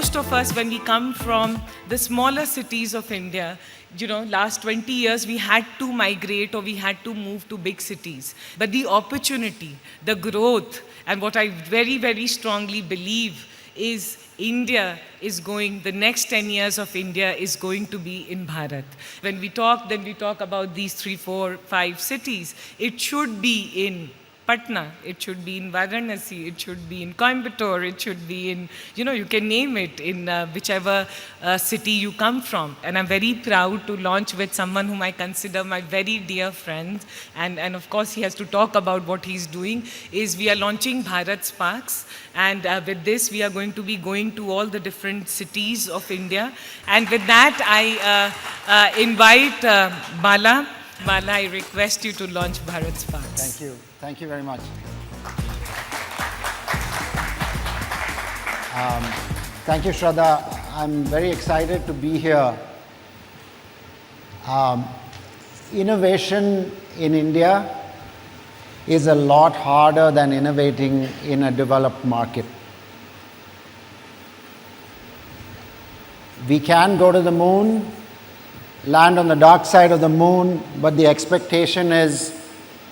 most of us, when we come from the smaller cities of India, last 20 years we had to migrate or we had to move to big cities. But the opportunity, the growth, and what I very, very strongly believe is the next 10 years of India is going to be in Bharat. When we talk about these 3, 4, 5 cities. It should be in Patna, it should be in Varanasi, it should be in Coimbatore, it should be in, you can name it, in whichever city you come from. And I'm very proud to launch with someone whom I consider my very dear friend. And of course, he has to talk about what he's doing, is we are launching BharatSparks. And with this, we are going to be going to all the different cities of India. And with that, I invite Bala. Bala, I request you to launch BharatSparks. Thank you. Thank you very much. Thank you, Shraddha. I'm very excited to be here. Innovation in India is a lot harder than innovating in a developed market. We can go to the moon, land on the dark side of the moon, but the expectation is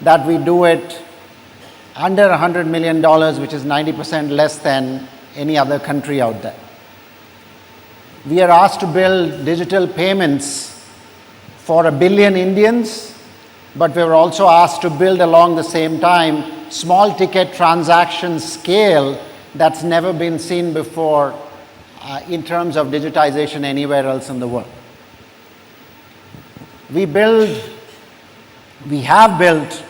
that we do it under $100 million, which is 90% less than any other country out there. We are asked to build digital payments for 1 billion Indians, but we were also asked to build along the same time small ticket transaction scale that's never been seen before in terms of digitization anywhere else in the world. We have built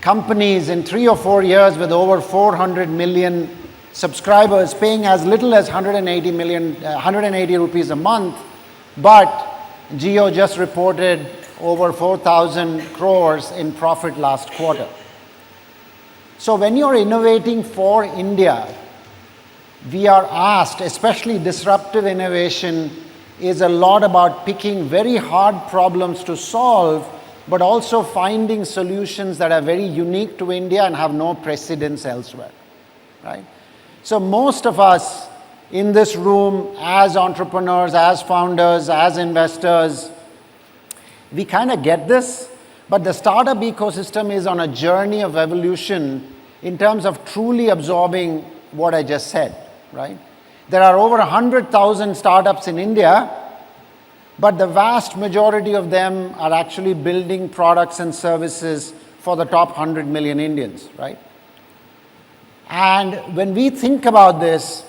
companies in 3 or 4 years with over 400 million subscribers paying as little as 180 rupees a month, but Jio just reported over 4,000 crores in profit last quarter. So when you're innovating for India, we are asked, especially disruptive innovation is a lot about picking very hard problems to solve, but also finding solutions that are very unique to India and have no precedence elsewhere, right? So most of us in this room, as entrepreneurs, as founders, as investors, we kind of get this, but the startup ecosystem is on a journey of evolution in terms of truly absorbing what I just said, right? There are over 100,000 startups in India, but the vast majority of them are actually building products and services for the top 100 million Indians, right? And when we think about this,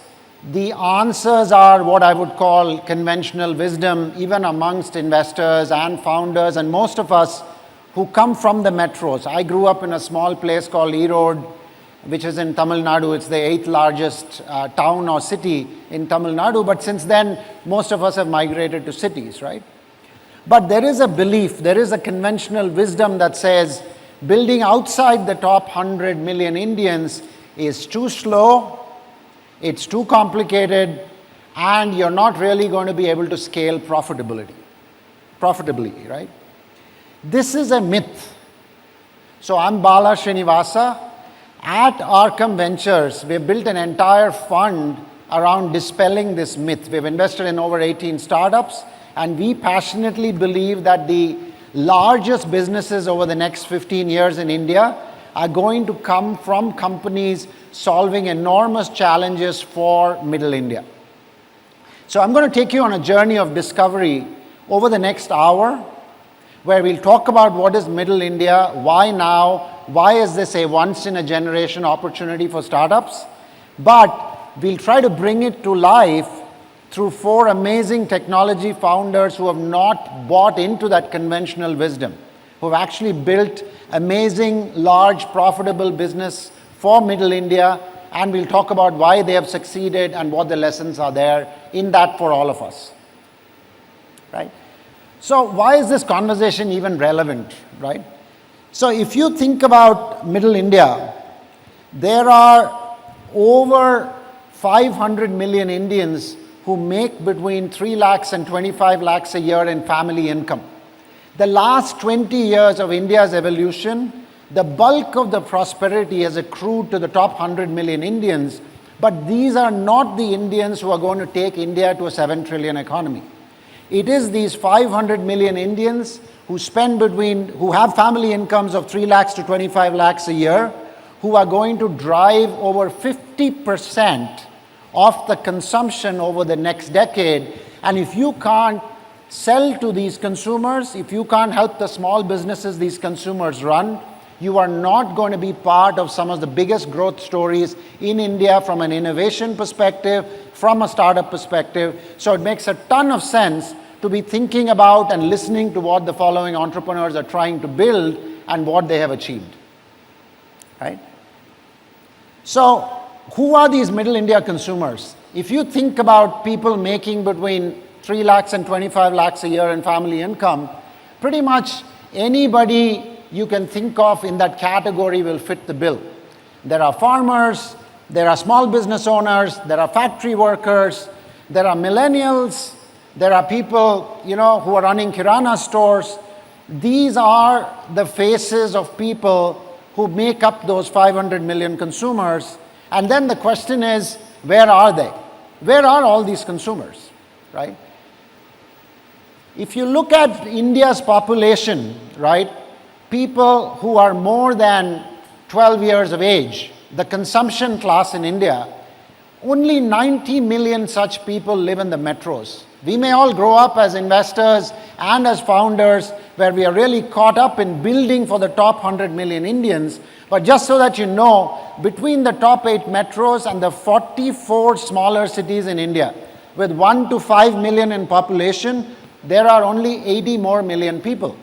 the answers are what I would call conventional wisdom, even amongst investors and founders and most of us who come from the metros. I grew up in a small place called Erode, which is in Tamil Nadu. It's the 8th largest town or city in Tamil Nadu, but since then, most of us have migrated to cities, right? But there is a belief, there is a conventional wisdom that says building outside the top 100 million Indians is too slow, it's too complicated, and you're not really going to be able to scale profitably, right? This is a myth. So I'm Bala Srinivasa. At Arkam Ventures, we've built an entire fund around dispelling this myth. We've invested in over 18 startups, and we passionately believe that the largest businesses over the next 15 years in India are going to come from companies solving enormous challenges for Middle India. So I'm going to take you on a journey of discovery over the next hour, where we'll talk about what is Middle India, why now, why is this a once-in-a-generation opportunity for startups, but we'll try to bring it to life through 4 amazing technology founders who have not bought into that conventional wisdom, who have actually built amazing, large, profitable business for Middle India, and we'll talk about why they have succeeded and what the lessons are there in that for all of us, right? So why is this conversation even relevant, right? So if you think about Middle India, there are over 500 million Indians who make between 3 lakhs and 25 lakhs a year in family income. The last 20 years of India's evolution, the bulk of the prosperity has accrued to the top 100 million Indians, But these are not the Indians who are going to take India to a 7 trillion economy. It is these 500 million Indians who who have family incomes of 3 lakhs to 25 lakhs a year, who are going to drive over 50% of the consumption over the next decade. And if you can't sell to these consumers, if you can't help the small businesses these consumers run, you are not going to be part of some of the biggest growth stories in India from an innovation perspective, from a startup perspective. So it makes a ton of sense to be thinking about and listening to what the following entrepreneurs are trying to build and what they have achieved. Right? So who are these middle India consumers? If you think about people making between 3 lakhs and 25 lakhs a year in family income, pretty much anybody you can think of in that category will fit the bill. There are farmers, there are small business owners, there are factory workers, there are millennials, there are people, who are running kirana stores. These are the faces of people who make up those 500 million consumers. And then the question is, where are they? Where are all these consumers, right? If you look at India's population, right, people who are more than 12 years of age, the consumption class in India, only 90 million such people live in the metros. We may all grow up as investors and as founders where we are really caught up in building for the top 100 million Indians. But just so that you know, between the top 8 metros and the 44 smaller cities in India, with 1 to 5 million in population, there are only 80 more million people.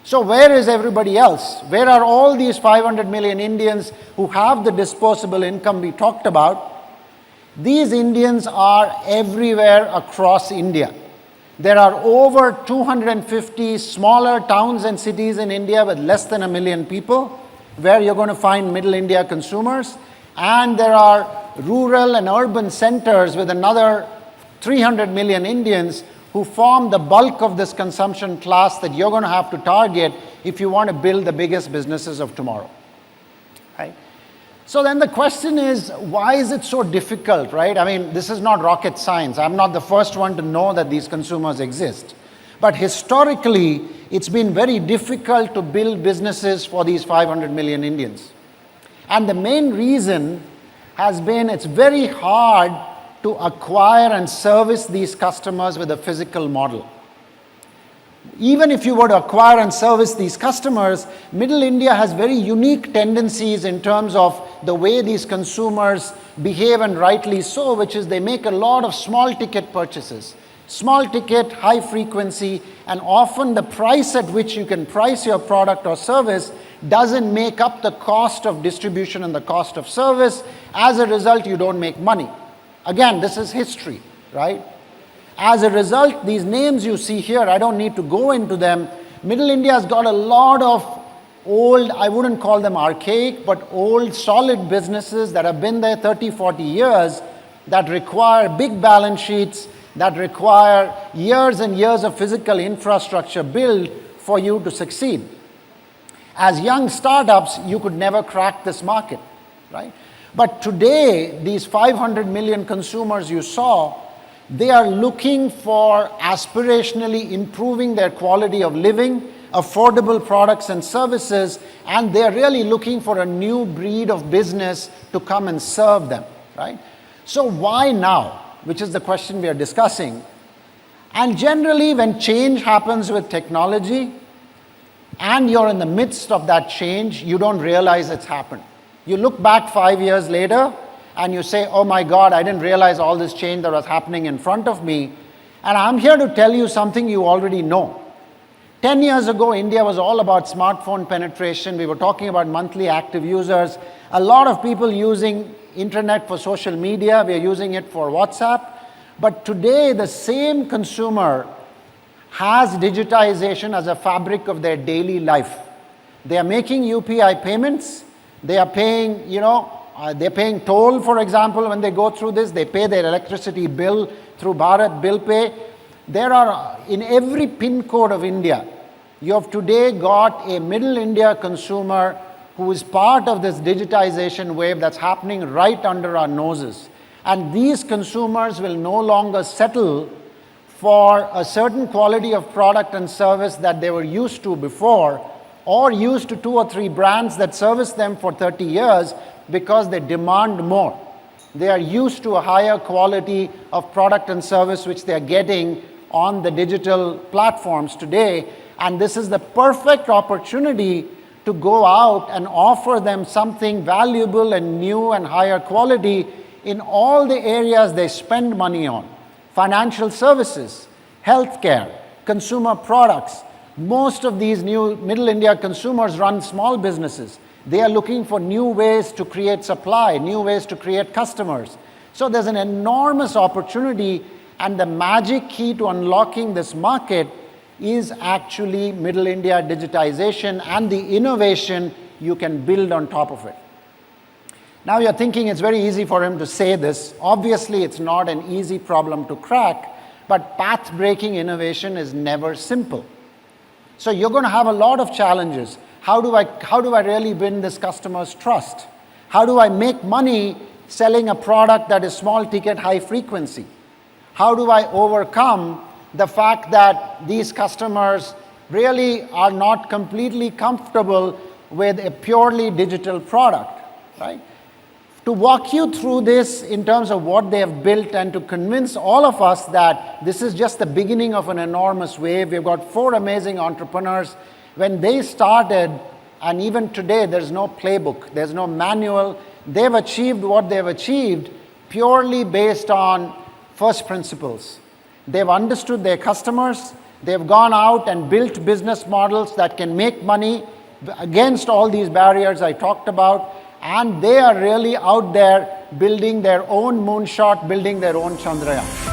So where is everybody else? Where are all these 500 million Indians who have the disposable income we talked about? These Indians are everywhere across India. There are over 250 smaller towns and cities in India with less than 1 million people, where you're going to find middle India consumers. And there are rural and urban centers with another 300 million Indians who form the bulk of this consumption class that you're going to have to target if you want to build the biggest businesses of tomorrow. Right? So then the question is, why is it so difficult, right? I mean, this is not rocket science. I'm not the first one to know that these consumers exist. But historically, it's been very difficult to build businesses for these 500 million Indians. And the main reason has been it's very hard to acquire and service these customers with a physical model. Even if you were to acquire and service these customers, Middle India has very unique tendencies in terms of the way these consumers behave, and rightly so, which is they make a lot of small ticket purchases. Small ticket, high frequency, and often the price at which you can price your product or service doesn't make up the cost of distribution and the cost of service. As a result, you don't make money. Again, this is history, right? As a result, these names you see here, I don't need to go into them. Middle India has got a lot of old, I wouldn't call them archaic, but old solid businesses that have been there 30, 40 years that require big balance sheets, that require years and years of physical infrastructure built for you to succeed. As young startups, you could never crack this market, right? But today, these 500 million consumers you saw, they are looking for aspirationally improving their quality of living, affordable products and services, and they're really looking for a new breed of business to come and serve them, right? So why now, which is the question we are discussing. And generally, when change happens with technology, and you're in the midst of that change, you don't realize it's happened. You look back 5 years later, and you say, oh my God, I didn't realize all this change that was happening in front of me. And I'm here to tell you something you already know. 10 years ago, India was all about smartphone penetration. We were talking about monthly active users. A lot of people using internet for social media. We are using it for WhatsApp. But today, the same consumer has digitization as a fabric of their daily life. They are making UPI payments. They are paying, they're paying toll, for example, when they go through this. They pay their electricity bill through Bharat Bill Pay. There are, in every pin code of India, you have today got a middle India consumer who is part of this digitization wave that's happening right under our noses. And these consumers will no longer settle for a certain quality of product and service that they were used to before, or used to 2 or 3 brands that service them for 30 years, because they demand more. They are used to a higher quality of product and service which they are getting on the digital platforms today. And this is the perfect opportunity to go out and offer them something valuable and new and higher quality in all the areas they spend money on. Financial services, healthcare, consumer products. Most of these new Middle India consumers run small businesses. They are looking for new ways to create supply, new ways to create customers. So there's an enormous opportunity, and the magic key to unlocking this market is actually Middle India digitization and the innovation you can build on top of it. Now you're thinking it's very easy for him to say this. Obviously, it's not an easy problem to crack, but path-breaking innovation is never simple. So you're going to have a lot of challenges. How do I really win this customer's trust? How do I make money selling a product that is small ticket, high frequency? How do I overcome the fact that these customers really are not completely comfortable with a purely digital product, right? To walk you through this in terms of what they have built and to convince all of us that this is just the beginning of an enormous wave. We've got 4 amazing entrepreneurs. When they started, and even today, there's no playbook, there's no manual. They've achieved what they've achieved purely based on first principles. They've understood their customers. They've gone out and built business models that can make money against all these barriers I talked about. And they are really out there building their own moonshot, building their own Chandrayaan.